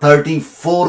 34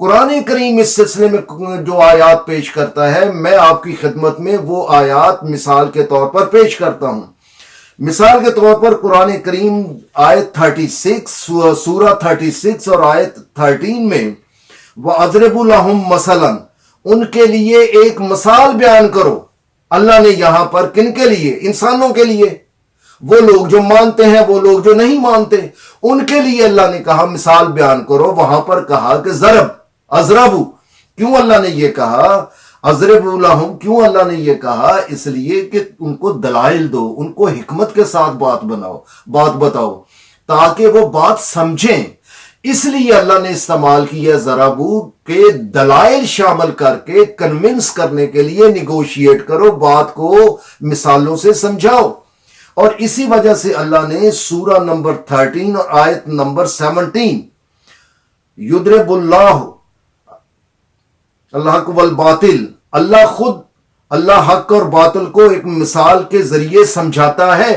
قرآن کریم اس سلسلے میں جو آیات پیش کرتا ہے، میں آپ کی خدمت میں وہ آیات مثال کے طور پر پیش کرتا ہوں۔ مثال کے طور پر قرآن کریم آیت 36 سورہ 36 اور آیت 13 میں وَأَضْرِبُ لَهُمْ مَثَلًا، ان کے لیے ایک مثال بیان کرو۔ اللہ نے یہاں پر کن کے لیے؟ انسانوں کے لیے، وہ لوگ جو مانتے ہیں، وہ لوگ جو نہیں مانتے، ان کے لیے اللہ نے کہا مثال بیان کرو۔ وہاں پر کہا کہ ضرب، اضربو، کیوں اللہ نے یہ کہا؟ اضرب لہم، کیوں اللہ نے یہ کہا؟ اس لیے کہ ان کو دلائل دو، ان کو حکمت کے ساتھ بات بتاؤ تاکہ وہ بات سمجھیں۔ اس لیے اللہ نے استعمال کیا ضربو کے دلائل شامل کر کے کنونس کرنے کے لیے، نیگوشیٹ کرو، بات کو مثالوں سے سمجھاؤ۔ اور اسی وجہ سے اللہ نے سورہ نمبر 13 اور آیت نمبر 17 یضرب اللہ حق والباطل، اللہ حق اور باطل کو ایک مثال کے ذریعے سمجھاتا ہے۔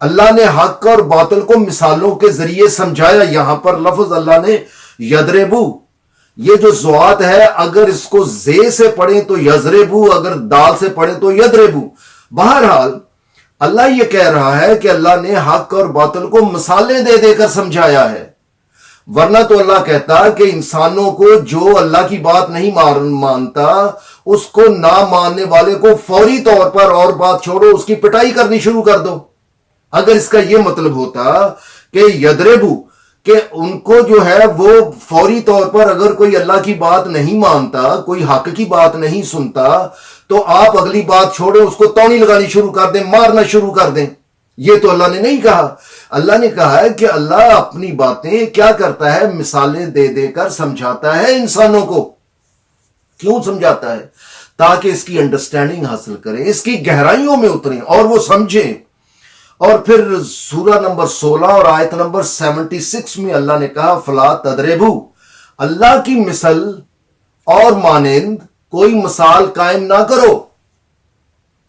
اللہ نے حق اور باطل کو مثالوں کے ذریعے سمجھایا۔ یہاں پر لفظ اللہ نے یضربو، یہ جو زوات ہے اگر اس کو زے سے پڑھیں تو یضربو، اگر دال سے پڑھیں تو یضربو۔ بہرحال اللہ یہ کہہ رہا ہے کہ اللہ نے حق اور باطل کو مثالیں دے دے کر سمجھایا ہے، ورنہ تو اللہ کہتا کہ انسانوں کو جو اللہ کی بات نہیں مانتا، اس کو نہ ماننے والے کو فوری طور پر اور بات چھوڑو، اس کی پٹائی کرنی شروع کر دو۔ اگر اس کا یہ مطلب ہوتا کہ یضربو، کہ ان کو جو ہے وہ فوری طور پر اگر کوئی اللہ کی بات نہیں مانتا، کوئی حق کی بات نہیں سنتا، تو آپ اگلی بات چھوڑیں، اس کو تونی لگانی شروع کر دیں، مارنا شروع کر دیں۔ یہ تو اللہ نے نہیں کہا۔ اللہ نے کہا ہے کہ اللہ اپنی باتیں کیا کرتا ہے؟ مثالیں دے دے کر سمجھاتا ہے انسانوں کو۔ کیوں سمجھاتا ہے؟ تاکہ اس کی انڈرسٹینڈنگ حاصل کریں، اس کی گہرائیوں میں اتریں اور وہ سمجھیں۔ اور پھر سورہ نمبر 16 اور آیت نمبر 76 میں اللہ نے کہا فلا تضربو، اللہ کی مثل اور مانند کوئی مثال قائم نہ کرو۔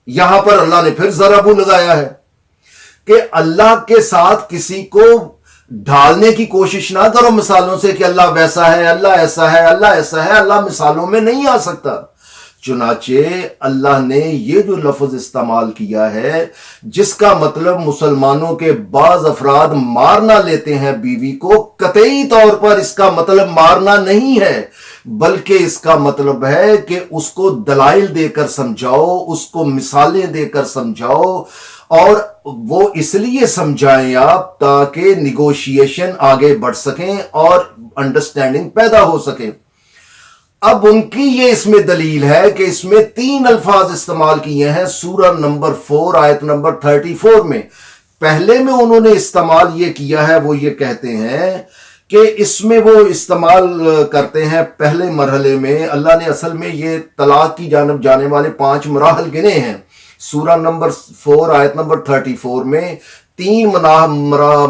یہاں پر اللہ نے پھر ضربو لگایا ہے کہ اللہ کے ساتھ کسی کو ڈھالنے کی کوشش نہ کرو مثالوں سے کہ اللہ ویسا ہے، اللہ ایسا ہے، اللہ ایسا ہے۔ اللہ مثالوں میں نہیں آ سکتا۔ چنانچہ اللہ نے یہ جو لفظ استعمال کیا ہے، جس کا مطلب مسلمانوں کے بعض افراد مارنا لیتے ہیں بیوی کو، قطعی طور پر اس کا مطلب مارنا نہیں ہے، بلکہ اس کا مطلب ہے کہ اس کو دلائل دے کر سمجھاؤ، اس کو مثالیں دے کر سمجھاؤ، اور وہ اس لیے سمجھائیں آپ تاکہ نیگوشیشن آگے بڑھ سکیں اور انڈرسٹینڈنگ پیدا ہو سکے۔ اب ان کی یہ اس میں دلیل ہے کہ اس میں 3 الفاظ استعمال کیے ہیں سورہ نمبر 4 آیت نمبر 34 میں۔ پہلے میں انہوں نے استعمال یہ کیا ہے، وہ یہ کہتے ہیں کہ اس میں وہ استعمال کرتے ہیں پہلے مرحلے میں اللہ نے اصل میں یہ طلاق کی جانب جانے والے 5 مراحل گنے ہیں۔ سورہ نمبر 4 آیت نمبر 34 میں 3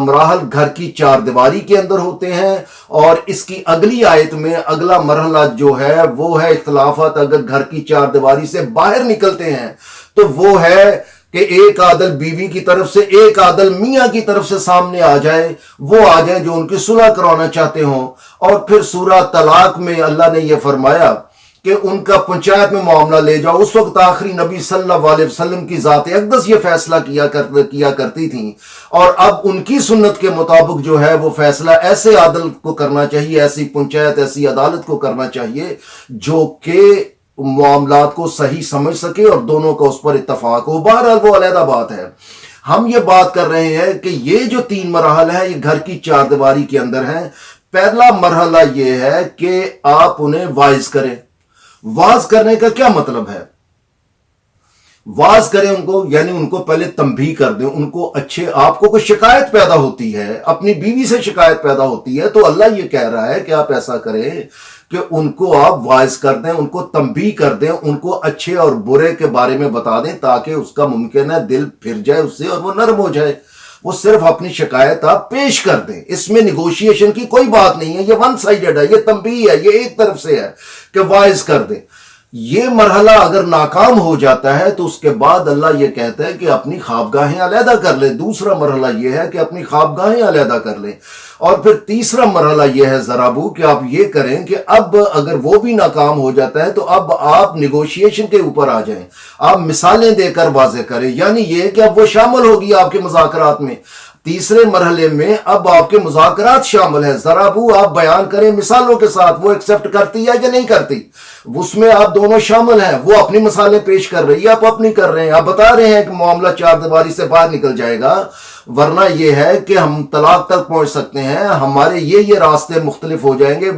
مراحل گھر کی 4 دیواری کے اندر ہوتے ہیں، اور اس کی اگلی آیت میں اگلا مرحلہ جو ہے وہ ہے اختلافات اگر گھر کی 4 دیواری سے باہر نکلتے ہیں تو وہ ہے کہ ایک عادل بیوی کی طرف سے، ایک عادل میاں کی طرف سے سامنے آ جائے، وہ آ جائیں جو ان کی صلح کرانا چاہتے ہوں۔ اور پھر سورہ طلاق میں اللہ نے یہ فرمایا کہ ان کا پنچایت میں معاملہ لے جاؤ۔ اس وقت آخری نبی صلی اللہ علیہ وسلم کی ذات اقدس یہ فیصلہ کیا کرتی تھیں، اور اب ان کی سنت کے مطابق جو ہے وہ فیصلہ ایسے عادل کو کرنا چاہیے، ایسی پنچایت، ایسی عدالت کو کرنا چاہیے جو کہ معاملات کو صحیح سمجھ سکے اور دونوں کا اس پر اتفاق ہو۔ بہرحال وہ علیحدہ بات ہے۔ ہم یہ بات کر رہے ہیں کہ یہ جو 3 مراحل ہیں یہ گھر کی 4 دیواری کے اندر ہیں۔ پہلا مرحلہ یہ ہے کہ آپ انہیں وائز کریں۔ واز کرنے کا کیا مطلب ہے؟ واز کریں ان کو، یعنی ان کو پہلے تنبیہ کر دیں، ان کو آپ کو کوئی شکایت پیدا ہوتی ہے، اپنی بیوی سے شکایت پیدا ہوتی ہے، تو اللہ یہ کہہ رہا ہے کہ آپ ایسا کریں کہ ان کو آپ وائز کر دیں، ان کو تنبیہ کر دیں، ان کو اچھے اور برے کے بارے میں بتا دیں تاکہ اس کا ممکن ہے دل پھر جائے اس سے اور وہ نرم ہو جائے۔ وہ صرف اپنی شکایت آپ پیش کر دیں، اس میں نیگوشیشن کی کوئی بات نہیں ہے، یہ ون سائیڈڈ ہے، یہ تنبیہ ہے، یہ ایک طرف سے ہے کہ وائز کر دیں۔ یہ مرحلہ اگر ناکام ہو جاتا ہے تو اس کے بعد اللہ یہ کہتا ہے کہ اپنی خوابگاہیں علیحدہ کر لیں. دوسرا مرحلہ یہ ہے کہ اپنی خوابگاہیں علیحدہ کر لیں. اور پھر تیسرا مرحلہ یہ ہے ذرابو کہ آپ یہ کریں کہ اب اگر وہ بھی ناکام ہو جاتا ہے تو اب آپ نیگوشیشن کے اوپر آ جائیں. آپ مثالیں دے کر واضح کریں، یعنی یہ کہ اب وہ شامل ہوگی آپ کے مذاکرات میں. تیسرے مرحلے میں اب آپ کے مذاکرات شامل ہیں. ذرابو آپ بیان کریں مثالوں کے ساتھ، وہ ایکسپٹ کرتی ہے یا نہیں کرتی، اس میں آپ دونوں شامل ہیں. وہ اپنی مثالیں پیش کر رہی ہے، آپ اپنی کر رہے ہیں. آپ بتا رہے ہیں کہ معاملہ چار دیواری سے باہر نکل جائے گا، ورنہ یہ ہے کہ ہم طلاق تک پہنچ سکتے ہیں، ہمارے یہ راستے مختلف ہو جائیں گے،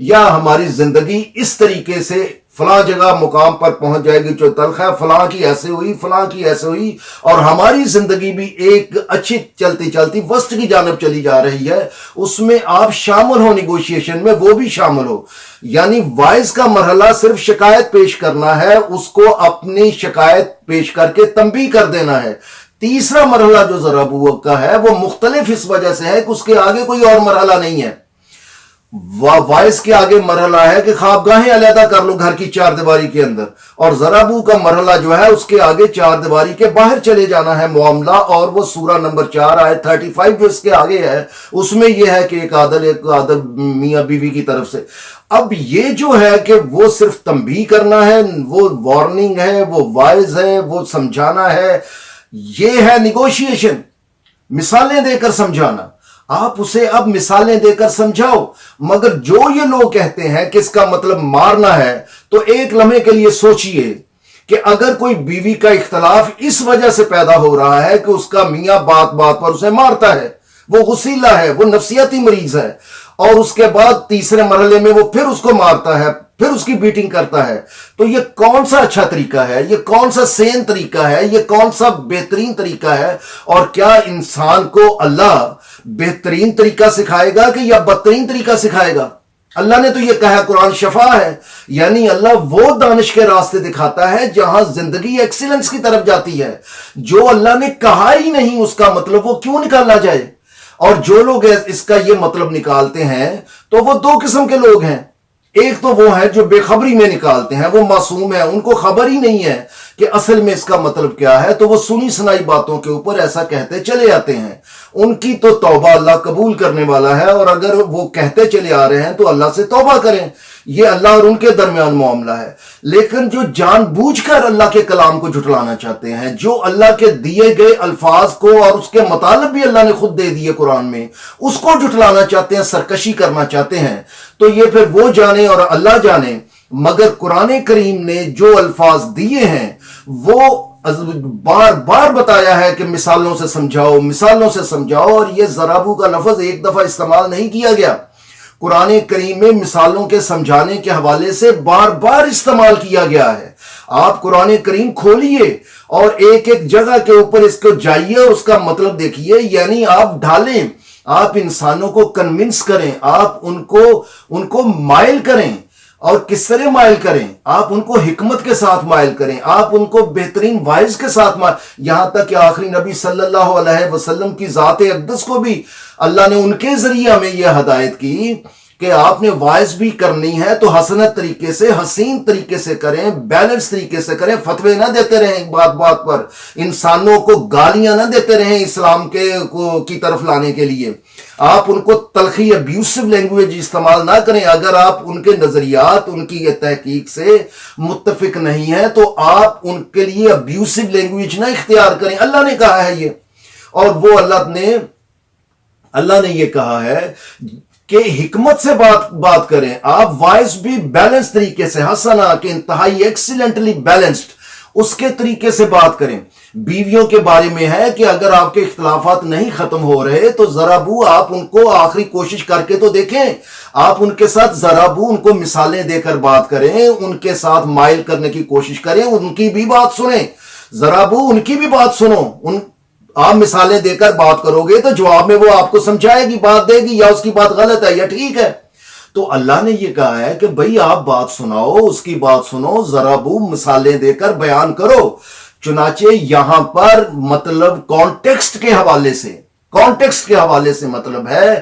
یا ہماری زندگی اس طریقے سے فلاں جگہ مقام پر پہنچ جائے گی جو تلخ ہے، فلاں کی ایسے ہوئی، فلاں کی ایسے ہوئی، اور ہماری زندگی بھی ایک اچھی چلتی چلتی وسط کی جانب چلی جا رہی ہے. اس میں آپ شامل ہو، نیگوشیشن میں وہ بھی شامل ہو. یعنی وائز کا مرحلہ صرف شکایت پیش کرنا ہے، اس کو اپنی شکایت پیش کر کے تنبیہ کر دینا ہے. تیسرا مرحلہ جو ذرابو کا ہے وہ مختلف اس وجہ سے ہے کہ اس کے آگے کوئی اور مرحلہ نہیں ہے. وائس کے آگے مرحلہ ہے کہ خوابگاہیں علیحدہ کر لو گھر کی چار دیواری کے اندر، اور ذرابو کا مرحلہ جو ہے اس کے آگے چار دیواری کے باہر چلے جانا ہے معاملہ. اور وہ سورہ نمبر 4 آیت 35 جو اس کے آگے ہے اس میں یہ ہے کہ ایک عادل میاں بیوی کی طرف سے. اب یہ جو ہے کہ وہ صرف تنبیہ کرنا ہے، وہ وارننگ ہے، وہ وائز ہے، وہ سمجھانا ہے، یہ ہے نیگوشیشن. مثالیں دے کر سمجھانا، آپ اسے اب مثالیں دے کر سمجھاؤ. مگر جو یہ لوگ کہتے ہیں کہ اس کا مطلب مارنا ہے، تو ایک لمحے کے لیے سوچئے کہ اگر کوئی بیوی کا اختلاف اس وجہ سے پیدا ہو رہا ہے کہ اس کا میاں بات بات پر اسے مارتا ہے، وہ غسیلہ ہے، وہ نفسیاتی مریض ہے، اور اس کے بعد تیسرے مرحلے میں وہ پھر اس کو مارتا ہے، پھر اس کی بیٹنگ کرتا ہے، تو یہ کون سا اچھا طریقہ ہے؟ یہ کون سا سین طریقہ ہے؟ یہ کون سا بہترین طریقہ ہے؟ اور کیا انسان کو اللہ بہترین طریقہ سکھائے گا کہ یا بدترین طریقہ سکھائے گا؟ اللہ نے تو یہ کہا قرآن شفا ہے، یعنی اللہ وہ دانش کے راستے دکھاتا ہے جہاں زندگی ایکسیلنس کی طرف جاتی ہے. جو اللہ نے کہا ہی نہیں اس کا مطلب وہ کیوں نکالا جائے؟ اور جو لوگ اس کا یہ مطلب نکالتے ہیں تو وہ دو قسم کے لوگ ہیں. ایک تو وہ ہے جو بے خبری میں نکالتے ہیں، وہ معصوم ہے، ان کو خبر ہی نہیں ہے کہ اصل میں اس کا مطلب کیا ہے، تو وہ سنی سنائی باتوں کے اوپر ایسا کہتے چلے آتے ہیں. ان کی تو توبہ اللہ قبول کرنے والا ہے، اور اگر وہ کہتے چلے آ رہے ہیں تو اللہ سے توبہ کریں. یہ اللہ اور ان کے درمیان معاملہ ہے. لیکن جو جان بوجھ کر اللہ کے کلام کو جھٹلانا چاہتے ہیں، جو اللہ کے دیے گئے الفاظ کو اور اس کے مطالب بھی اللہ نے خود دے دیے قرآن میں، اس کو جھٹلانا چاہتے ہیں، سرکشی کرنا چاہتے ہیں، تو یہ پھر وہ جانے اور اللہ جانے. مگر قرآن کریم نے جو الفاظ دیے ہیں وہ بار بار بتایا ہے کہ مثالوں سے سمجھاؤ، مثالوں سے سمجھاؤ. اور یہ ذرابو کا لفظ ایک دفعہ استعمال نہیں کیا گیا، قرآن کریم میں مثالوں کے سمجھانے کے حوالے سے بار بار استعمال کیا گیا ہے. آپ قرآن کریم کھولیے اور ایک ایک جگہ کے اوپر اس کو جائیے اور اس کا مطلب دیکھیے. یعنی آپ ڈھالیں، آپ انسانوں کو کنونس کریں، آپ ان کو مائل کریں. اور کس طرح مائل کریں؟ آپ ان کو حکمت کے ساتھ مائل کریں، آپ ان کو بہترین وائز کے ساتھ مائل، یہاں تک کہ آخری نبی صلی اللہ علیہ وسلم کی ذات اقدس کو بھی اللہ نے ان کے ذریعے ہمیں یہ ہدایت کی کہ آپ نے وائز بھی کرنی ہے تو حسنت طریقے سے، حسین طریقے سے کریں، بیلنس طریقے سے کریں. فتوے نہ دیتے رہیں بات بات پر، انسانوں کو گالیاں نہ دیتے رہیں اسلام کی طرف لانے کے لیے. آپ ان کو تلخی ابیوسو لینگویج استعمال نہ کریں. اگر آپ ان کے نظریات، ان کی یہ تحقیق سے متفق نہیں ہیں تو آپ ان کے لیے ابیوسو لینگویج نہ اختیار کریں. اللہ نے کہا ہے یہ، اور وہ اللہ نے یہ کہا ہے کہ حکمت سے بات کریں. آپ وائس بھی بیلنس طریقے سے، حسنا کہ انتہائی ایکسیلنٹلی بیلنسڈ، اس کے طریقے سے بات کریں. بیویوں کے بارے میں ہے کہ اگر آپ کے اختلافات نہیں ختم ہو رہے تو ذرا بو آپ ان کو آخری کوشش کر کے تو دیکھیں. آپ ان کے ساتھ ذرا بو ان کو مثالیں دے کر بات کریں، ان کے ساتھ مائل کرنے کی کوشش کریں، ان کی بھی بات سنیں. ذرا بو ان کی بھی بات سنو. آپ مثالیں دے کر بات کرو گے تو جواب میں وہ آپ کو سمجھائے گی، بات دے گی، یا اس کی بات غلط ہے یا ٹھیک ہے. تو اللہ نے یہ کہا ہے کہ بھئی آپ بات سناؤ، اس کی بات سنو، ذرا بو مثالیں دے کر بیان کرو. چنانچہ یہاں پر مطلب کانٹیکسٹ کے حوالے سے کانٹیکسٹ کے حوالے سے مطلب ہے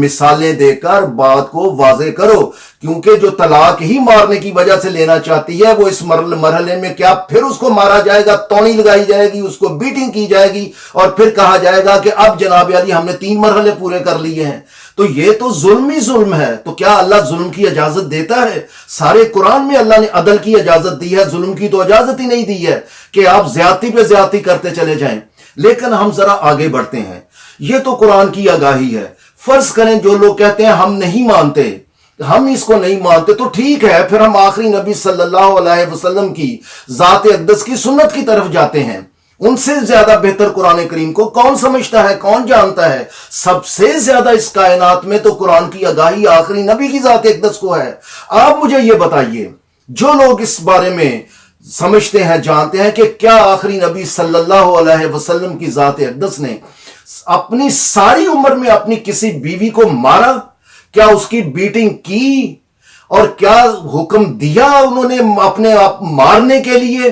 مثالیں دے کر بات کو واضح کرو، کیونکہ جو طلاق ہی مارنے کی وجہ سے لینا چاہتی ہے وہ اس مرحلے میں کیا پھر اس کو مارا جائے گا، تونی لگائی جائے گی، اس کو بیٹنگ کی جائے گی، اور پھر کہا جائے گا کہ اب جناب علی ہم نے 3 مرحلے پورے کر لیے ہیں؟ تو یہ تو ظلم ہی ظلم ہے۔ تو کیا اللہ ظلم کی اجازت دیتا ہے؟ سارے قرآن میں اللہ نے عدل کی اجازت دی ہے، ظلم کی تو اجازت ہی نہیں دی ہے کہ آپ زیادتی پہ زیادتی کرتے چلے جائیں۔ لیکن ہم ذرا آگے بڑھتے ہیں، یہ تو قرآن کی آگاہی ہے۔ فرض کریں جو لوگ کہتے ہیں ہم نہیں مانتے، ہم اس کو نہیں مانتے، تو ٹھیک ہے، پھر ہم آخری نبی صلی اللہ علیہ وسلم کی ذات اقدس کی سنت کی طرف جاتے ہیں۔ ان سے زیادہ بہتر قرآن کریم کو کون سمجھتا ہے، کون جانتا ہے؟ سب سے زیادہ اس کائنات میں تو قرآن کی آگاہی آخری نبی کی ذات اقدس کو ہے۔ آپ مجھے یہ بتائیے، جو لوگ اس بارے میں سمجھتے ہیں، جانتے ہیں کہ کیا آخری نبی صلی اللہ علیہ وسلم کی ذات اقدس نے اپنی ساری عمر میں اپنی کسی بیوی کو مارا؟ کیا اس کی بیٹنگ کی؟ اور کیا حکم دیا انہوں نے اپنے آپ مارنے کے لیے؟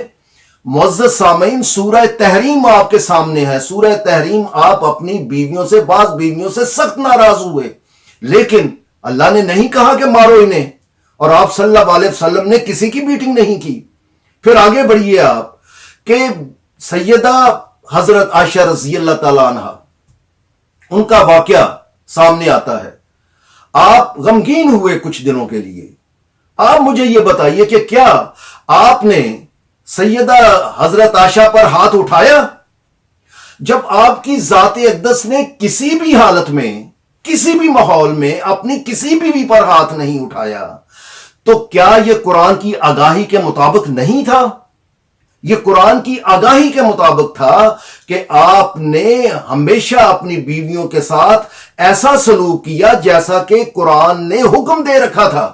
معزز سامعین، سورہ تحریم آپ کے سامنے ہے۔ سورہ تحریم آپ اپنی بیویوں سے، بعض بیویوں سے سخت ناراض ہوئے، لیکن اللہ نے نہیں کہا کہ مارو انہیں، اور آپ صلی اللہ علیہ وسلم نے کسی کی بیٹنگ نہیں کی۔ پھر آگے بڑھیے آپ کہ سیدہ حضرت عائشہ رضی اللہ تعالیٰ عنہ، ان کا واقعہ سامنے آتا ہے۔ آپ غمگین ہوئے کچھ دنوں کے لیے۔ آپ مجھے یہ بتائیے کہ کیا آپ نے سیدہ حضرت عائشہ پر ہاتھ اٹھایا؟ جب آپ کی ذات اقدس نے کسی بھی حالت میں، کسی بھی ماحول میں اپنی کسی بیوی پر ہاتھ نہیں اٹھایا، تو کیا یہ قرآن کی آگاہی کے مطابق نہیں تھا؟ یہ قرآن کی آگاہی کے مطابق تھا کہ آپ نے ہمیشہ اپنی بیویوں کے ساتھ ایسا سلوک کیا جیسا کہ قرآن نے حکم دے رکھا تھا۔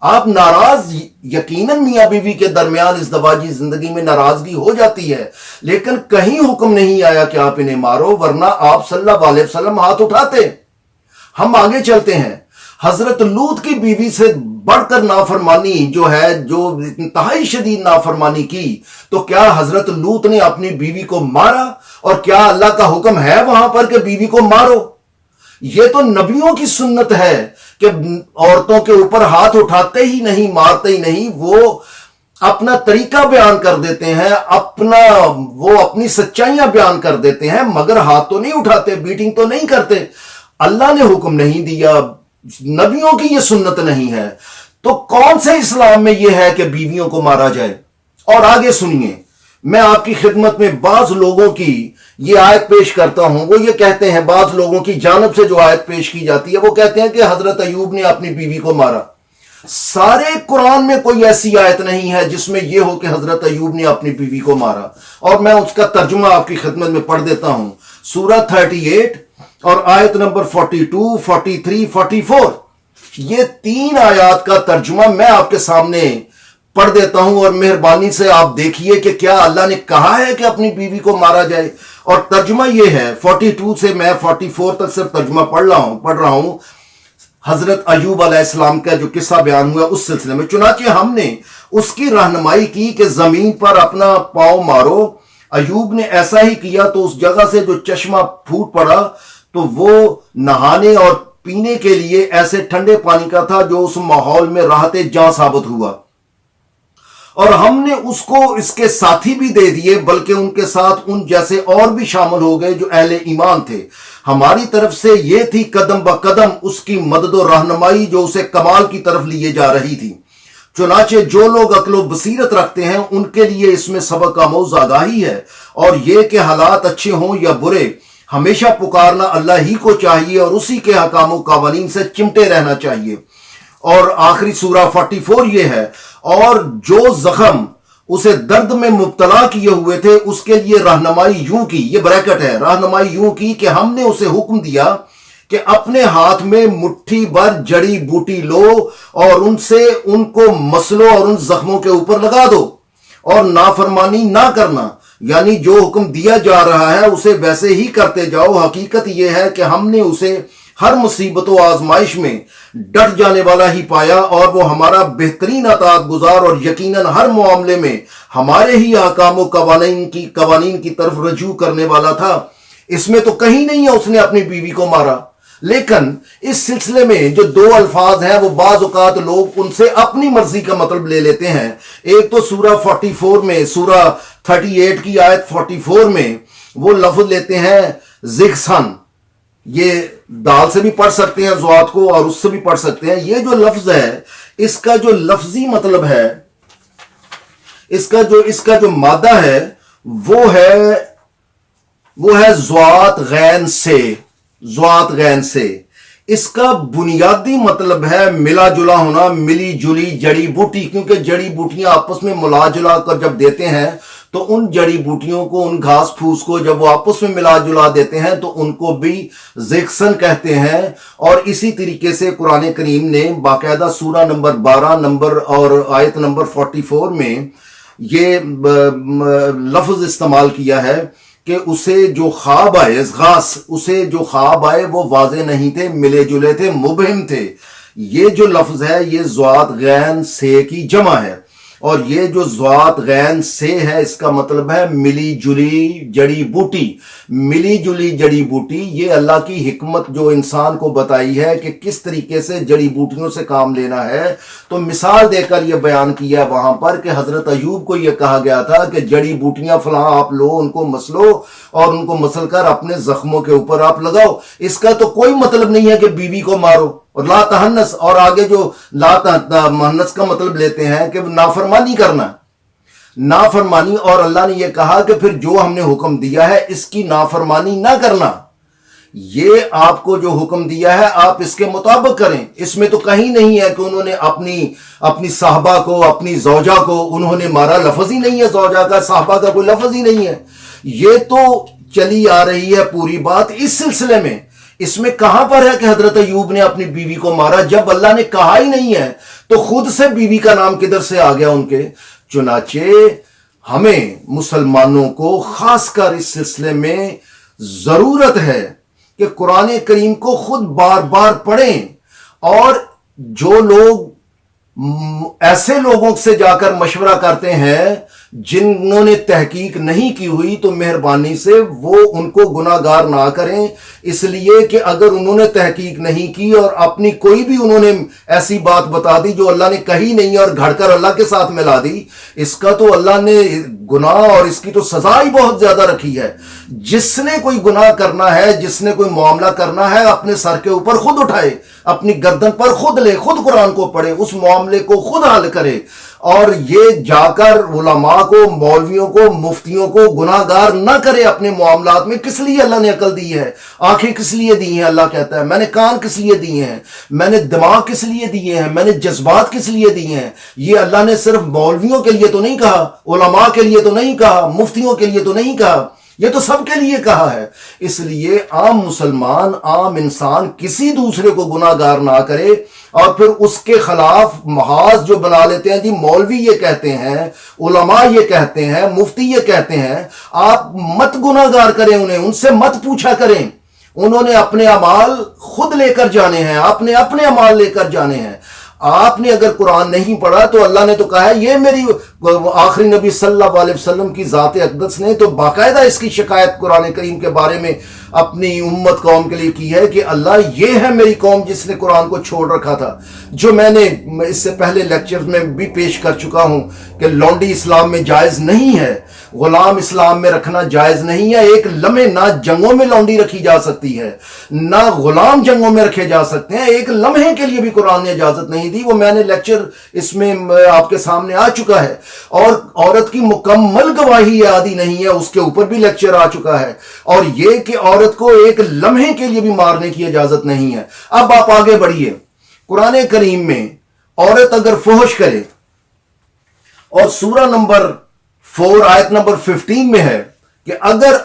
آپ ناراض، یقیناً میاں بیوی کے درمیان اس دواجی زندگی میں ناراضگی ہو جاتی ہے، لیکن کہیں حکم نہیں آیا کہ آپ انہیں مارو، ورنہ آپ صلی اللہ علیہ وسلم ہاتھ اٹھاتے۔ ہم آگے چلتے ہیں۔ حضرت لوط کی بیوی سے بڑھ کر نافرمانی جو ہے، جو انتہائی شدید نافرمانی کی، تو کیا حضرت لوط نے اپنی بیوی کو مارا؟ اور کیا اللہ کا حکم ہے وہاں پر کہ بیوی کو مارو؟ یہ تو نبیوں کی سنت ہے کہ عورتوں کے اوپر ہاتھ اٹھاتے ہی نہیں، مارتے ہی نہیں، وہ اپنا طریقہ بیان کر دیتے ہیں، وہ اپنی سچائیاں بیان کر دیتے ہیں، مگر ہاتھ تو نہیں اٹھاتے، بیٹنگ تو نہیں کرتے۔ اللہ نے حکم نہیں دیا، نبیوں کی یہ سنت نہیں ہے، تو کون سے اسلام میں یہ ہے کہ بیویوں کو مارا جائے؟ اور آگے سنیے، میں آپ کی خدمت میں بعض لوگوں کی یہ آیت پیش کرتا ہوں۔ وہ یہ کہتے ہیں، بعض لوگوں کی جانب سے جو آیت پیش کی جاتی ہے، وہ کہتے ہیں کہ حضرت ایوب نے اپنی بیوی کو مارا۔ سارے قرآن میں کوئی ایسی آیت نہیں ہے جس میں یہ ہو کہ حضرت ایوب نے اپنی بیوی کو مارا، اور میں اس کا ترجمہ آپ کی خدمت میں پڑھ دیتا ہوں۔ سورہ 38 اور آیت نمبر 42، 43، 44، یہ 3 آیات کا ترجمہ میں آپ کے سامنے پڑھ دیتا ہوں، اور مہربانی سے آپ دیکھیے کہ کیا اللہ نے کہا ہے کہ اپنی بیوی کو مارا جائے۔ اور ترجمہ یہ ہے، 42 سے میں 44 تک صرف ترجمہ پڑھ رہا ہوں۔ حضرت ایوب علیہ السلام کا جو قصہ بیان ہوا اس سلسلے میں، چنانچہ ہم نے اس کی رہنمائی کی کہ زمین پر اپنا پاؤں مارو۔ ایوب نے ایسا ہی کیا تو اس جگہ سے جو چشمہ پھوٹ پڑا تو وہ نہانے اور پینے کے لیے ایسے ٹھنڈے پانی کا تھا جو اس ماحول میں راحت جاں ثابت ہوا، اور ہم نے اس کو اس کے ساتھی بھی دے دیے، بلکہ ان کے ساتھ ان جیسے اور بھی شامل ہو گئے جو اہل ایمان تھے۔ ہماری طرف سے یہ تھی قدم بقدم اس کی مدد و رہنمائی جو اسے کمال کی طرف لیے جا رہی تھی۔ چنانچہ جو لوگ عقل و بصیرت رکھتے ہیں ان کے لیے اس میں سبق آموز آگاہی ہے، اور یہ کہ حالات اچھے ہوں یا برے، ہمیشہ پکارنا اللہ ہی کو چاہیے اور اسی کے حکام و قوانین سے چمٹے رہنا چاہیے۔ اور آخری سورہ 44 یہ ہے، اور جو زخم اسے درد میں مبتلا کیے ہوئے تھے اس کے لیے رہنمائی یوں کی، یہ بریکٹ ہے، رہنمائی یوں کی کہ ہم نے اسے حکم دیا کہ اپنے ہاتھ میں مٹھی بھر جڑی بوٹی لو اور ان سے ان کو مسلو اور ان زخموں کے اوپر لگا دو، اور نافرمانی نہ کرنا، یعنی جو حکم دیا جا رہا ہے اسے ویسے ہی کرتے جاؤ۔ حقیقت یہ ہے کہ ہم نے اسے ہر مصیبت و آزمائش میں ڈٹ جانے والا ہی پایا، اور وہ ہمارا بہترین اطاعت گزار اور یقیناً ہر معاملے میں ہمارے ہی احکام و قوانین کی طرف رجوع کرنے والا تھا۔ اس میں تو کہیں نہیں ہے اس نے اپنی بیوی کو مارا. لیکن اس سلسلے میں جو دو الفاظ ہیں وہ بعض اوقات لوگ ان سے اپنی مرضی کا مطلب لے لیتے ہیں. ایک تو سورہ 44 میں، سورہ 38 کی آیت 44 میں وہ لفظ لیتے ہیں زگسن. یہ دال سے بھی پڑھ سکتے ہیں زوات کو، اور اس سے بھی پڑھ سکتے ہیں. یہ جو لفظ ہے اس کا جو لفظی مطلب ہے، اس کا جو مادہ ہے وہ ہے زوات غین سے. زوات غین سے اس کا بنیادی مطلب ہے ملا جلا ہونا، ملی جلی جڑی بوٹی. کیونکہ جڑی بوٹیاں آپس میں ملا جلا کر جب دیتے ہیں تو ان جڑی بوٹیوں کو، ان گھاس پھوس کو جب وہ آپس میں ملا جلا دیتے ہیں تو ان کو بھی زیکسن کہتے ہیں. اور اسی طریقے سے قرآن کریم نے باقاعدہ سورہ نمبر 12 اور آیت نمبر 44 میں یہ لفظ استعمال کیا ہے کہ اسے جو خواب آئے، اسے جو خواب آئے وہ واضح نہیں تھے، ملے جلے تھے، مبہم تھے. یہ جو لفظ ہے یہ زوات غین سے کی جمع ہے، اور یہ جو زوات غین سے ہے اس کا مطلب ہے ملی جلی جڑی بوٹی. ملی جلی جڑی بوٹی یہ اللہ کی حکمت جو انسان کو بتائی ہے کہ کس طریقے سے جڑی بوٹیوں سے کام لینا ہے. تو مثال دے کر یہ بیان کیا وہاں پر کہ حضرت ایوب کو یہ کہا گیا تھا کہ جڑی بوٹیاں فلاں آپ لو، ان کو مسلو، اور ان کو مسل کر اپنے زخموں کے اوپر آپ لگاؤ. اس کا تو کوئی مطلب نہیں ہے کہ بیوی کو مارو. اور لا تہنس، اور آگے جو لا تہنس کا مطلب لیتے ہیں کہ نافرمانی کرنا، نافرمانی. اور اللہ نے یہ کہا کہ پھر جو ہم نے حکم دیا ہے اس کی نافرمانی نہ کرنا. یہ آپ کو جو حکم دیا ہے آپ اس کے مطابق کریں. اس میں تو کہیں نہیں ہے کہ انہوں نے اپنی صاحبہ کو، اپنی زوجہ کو انہوں نے مارا. لفظ ہی نہیں ہے زوجہ کا، صاحبہ کا کوئی لفظ ہی نہیں ہے. یہ تو چلی آ رہی ہے پوری بات اس سلسلے میں. اس میں کہاں پر ہے کہ حضرت ایوب نے اپنی بیوی کو مارا؟ جب اللہ نے کہا ہی نہیں ہے تو خود سے بیوی کا نام کدھر سے آ گیا ان کے؟ چنانچہ ہمیں مسلمانوں کو خاص کر اس سلسلے میں ضرورت ہے کہ قرآن کریم کو خود بار بار پڑھیں. اور جو لوگ ایسے لوگوں سے جا کر مشورہ کرتے ہیں جنہوں نے تحقیق نہیں کی ہوئی، تو مہربانی سے وہ ان کو گناہ گار نہ کریں. اس لیے کہ اگر انہوں نے تحقیق نہیں کی اور اپنی کوئی بھی انہوں نے ایسی بات بتا دی جو اللہ نے کہی نہیں اور گھڑ کر اللہ کے ساتھ ملا دی، اس کا تو اللہ نے گناہ اور اس کی تو سزا ہی بہت زیادہ رکھی ہے. جس نے کوئی گناہ کرنا ہے، جس نے کوئی معاملہ کرنا ہے، اپنے سر کے اوپر خود اٹھائے، اپنی گردن پر خود لے، خود قرآن کو پڑھے، اس معاملے کو خود حل کرے. اور یہ جا کر علماء کو، مولویوں کو، مفتیوں کو گناہ گار نہ کرے اپنے معاملات میں. کس لیے اللہ نے عقل دی ہے؟ آنکھیں کس لیے دی ہیں؟ اللہ کہتا ہے میں نے کان کس لیے دیے ہیں، میں نے دماغ کس لیے دیے ہیں، میں نے جذبات کس لیے دیے ہیں. یہ اللہ نے صرف مولویوں کے لیے تو نہیں کہا، علماء کے لیے تو نہیں کہا، مفتیوں کے لیے تو نہیں کہا، یہ تو سب کے لیے کہا ہے. اس لیے عام مسلمان، عام انسان کسی دوسرے کو گناہ گار نہ کرے اور پھر اس کے خلاف محاذ جو بنا لیتے ہیں، جی مولوی یہ کہتے ہیں، علماء یہ کہتے ہیں، مفتی یہ کہتے ہیں. آپ مت گناہ گار کریں انہیں، ان سے مت پوچھا کریں. انہوں نے اپنے اعمال خود لے کر جانے ہیں، آپ نے اپنے اعمال لے کر جانے ہیں. آپ نے اگر قرآن نہیں پڑھا تو اللہ نے تو کہا ہے، یہ میری آخری نبی صلی اللہ علیہ وسلم کی ذات اقدس نے تو باقاعدہ اس کی شکایت قرآن کریم کے بارے میں اپنی امت قوم کے لیے کی ہے کہ اللہ یہ ہے میری قوم جس نے قرآن کو چھوڑ رکھا تھا. جو میں نے اس سے پہلے لیکچر میں بھی پیش کر چکا ہوں کہ لونڈی اسلام میں جائز نہیں ہے، غلام اسلام میں رکھنا جائز نہیں ہے. ایک لمحے نہ جنگوں میں لونڈی رکھی جا سکتی ہے، نہ غلام جنگوں میں رکھے جا سکتے ہیں. ایک لمحے کے لیے بھی قرآن نے اجازت نہیں دی. وہ میں نے لیکچر اس میں آپ کے سامنے آ چکا ہے. اور عورت کی مکمل گواہی عادی نہیں ہے، اس کے اوپر بھی لیکچر آ چکا ہے. اور یہ کہ عورت کو ایک لمحے کے لیے بھی مارنے کی اجازت نہیں ہے. اب آپ آگے بڑھیے. قرآن کریم میں عورت اگر فحش کرے، اور سورہ نمبر 4 آیت نمبر 15 میں ہے کہ اگر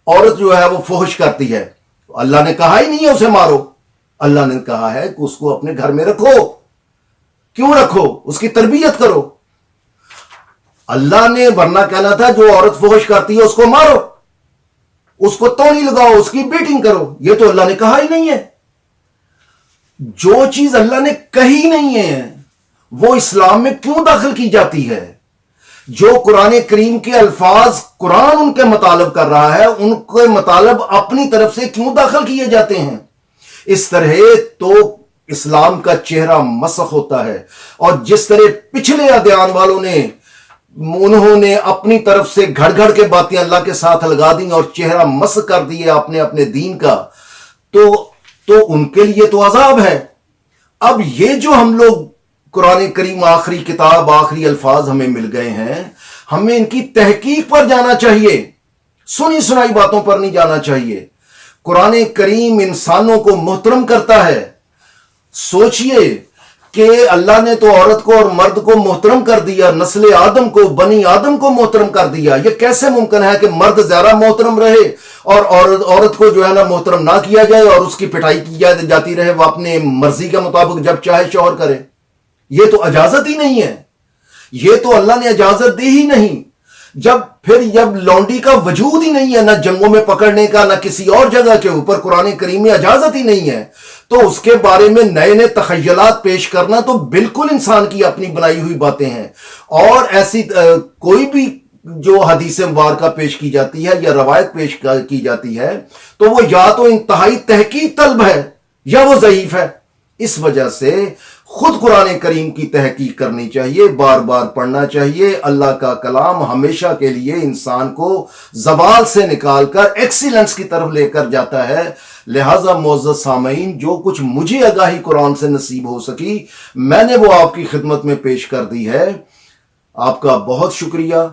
عورت جو ہے وہ فحش کرتی ہے تو اللہ نے کہا ہی نہیں ہے اسے مارو. اللہ نے کہا ہے کہ اس کو اپنے گھر میں رکھو. کیوں رکھو؟ اس کی تربیت کرو. اللہ نے ورنہ کہنا تھا جو عورت فحش کرتی ہے اس کو مارو، اس کو توڑی لگاؤ، اس کی بیٹنگ کرو. یہ تو اللہ نے کہا ہی نہیں ہے. جو چیز اللہ نے کہی نہیں ہے وہ اسلام میں کیوں داخل کی جاتی ہے؟ جو قرآن کریم کے الفاظ قرآن ان کے مطالب کر رہا ہے، ان کے مطالب اپنی طرف سے کیوں داخل کیے جاتے ہیں؟ اس طرح تو اسلام کا چہرہ مسخ ہوتا ہے. اور جس طرح پچھلے ادیان والوں نے انہوں نے اپنی طرف سے گھڑ گھڑ کے باتیں اللہ کے ساتھ لگا دیں اور چہرہ مسخ کر دیے اپنے دین کا، تو ان کے لیے تو عذاب ہے. اب یہ جو ہم لوگ قرآن کریم آخری کتاب، آخری الفاظ ہمیں مل گئے ہیں، ہمیں ان کی تحقیق پر جانا چاہیے، سنی سنائی باتوں پر نہیں جانا چاہیے. قرآن کریم انسانوں کو محترم کرتا ہے. سوچئے کہ اللہ نے تو عورت کو اور مرد کو محترم کر دیا، نسل آدم کو، بنی آدم کو محترم کر دیا. یہ کیسے ممکن ہے کہ مرد زیادہ محترم رہے اور عورت کو جو ہے نا محترم نہ کیا جائے اور اس کی پٹائی کی جاتی رہے، وہ اپنے مرضی کے مطابق جب چاہے شوہر کرے؟ یہ تو اجازت ہی نہیں ہے، یہ تو اللہ نے اجازت دی ہی نہیں. جب لونڈی کا وجود ہی نہیں ہے، نہ جنگوں میں پکڑنے کا، نہ کسی اور جگہ کے اوپر قرآن کریم میں اجازت ہی نہیں ہے، تو اس کے بارے میں نئے تخیلات پیش کرنا تو بالکل انسان کی اپنی بنائی ہوئی باتیں ہیں. اور ایسی کوئی بھی جو حدیث مبارکہ پیش کی جاتی ہے یا روایت پیش کی جاتی ہے تو وہ یا تو انتہائی تحقیق طلب ہے یا وہ ضعیف ہے. اس وجہ سے خود قرآن کریم کی تحقیق کرنی چاہیے، بار بار پڑھنا چاہیے. اللہ کا کلام ہمیشہ کے لیے انسان کو زوال سے نکال کر ایکسیلنس کی طرف لے کر جاتا ہے. لہٰذا معزز سامعین، جو کچھ مجھے آگاہی قرآن سے نصیب ہو سکی میں نے وہ آپ کی خدمت میں پیش کر دی ہے. آپ کا بہت شکریہ.